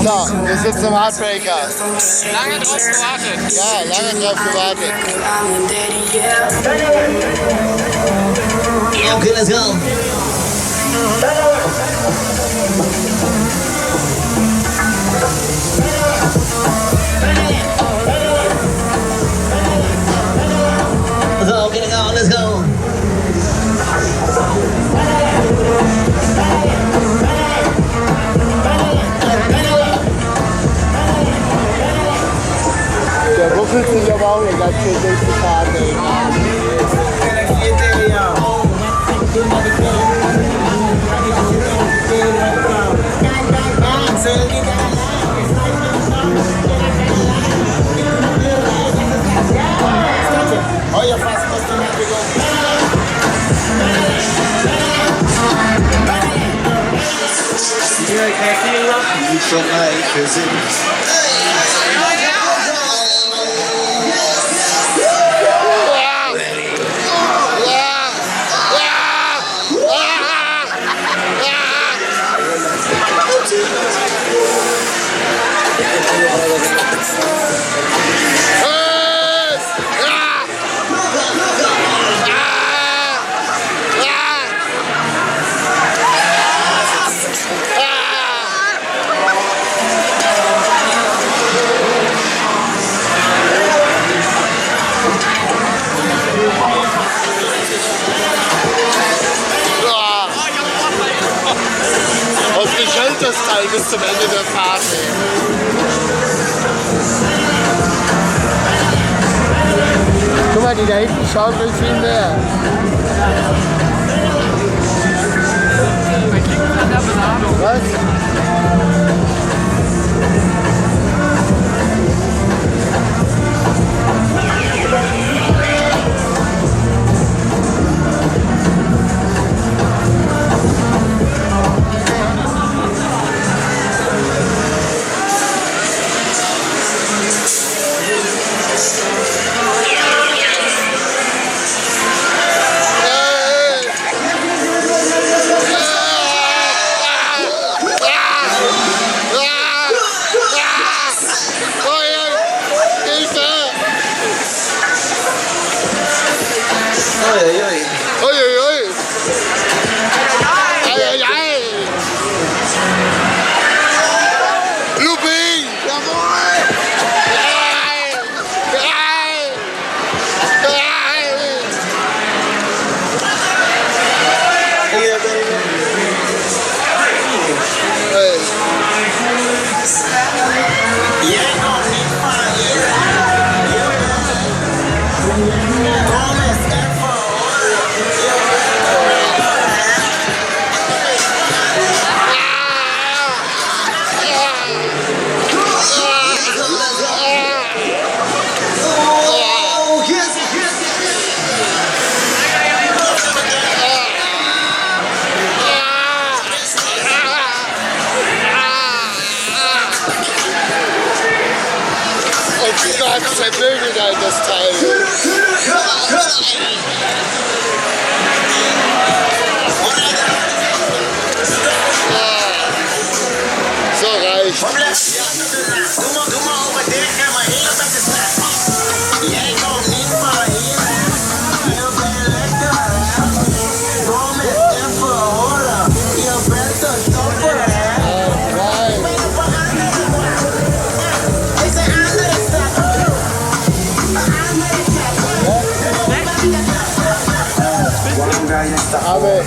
So, wir sitzen im Heartbreaker. Lange drauf gewartet. Ja, lange drauf gewartet. Okay, let's go. So, okay, let's go. Der wuffelt sich aber auch eine ganz schön durch die Karte. Das Teil bis zum Ende der Fahrt. Guck mal, die da hinten schauen will viel mehr. Was? Zerblödet halt das Teil. So reicht. Aber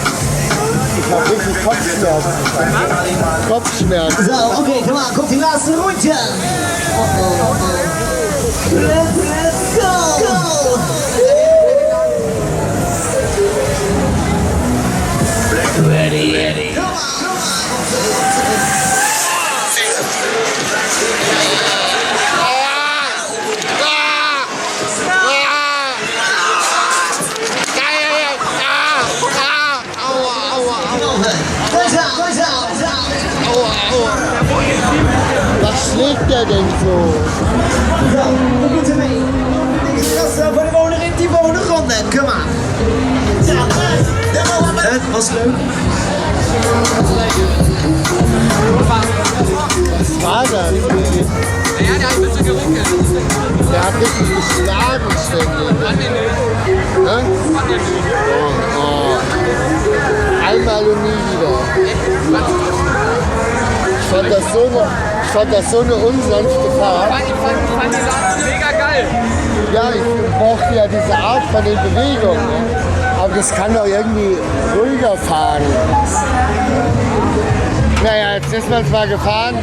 ich habe richtig Kopfschmerzen. Kopfschmerzen. So, okay, komm mal, kommt die Nase runter. Let's go. Ready. Was schlägt der denn so? Zo, we moeten mee. Voor de woner in die wonenronde. Kom maar. Het was leuk. war das? Ja, der hat ein bisschen geruckelt. Der hat richtig geschlagen ständig. Fand den nicht. Ne? Fand den nicht. Oh. Einmal und nie wieder. Ich fand das so eine unsanfte Fahrt. Ich fand die Sachen mega geil. Ja, ich brauchte ja diese Art von den Bewegungen. Ne? Aber das kann doch irgendwie ruhiger fahren. Naja, jetzt ist man zwar gefahren.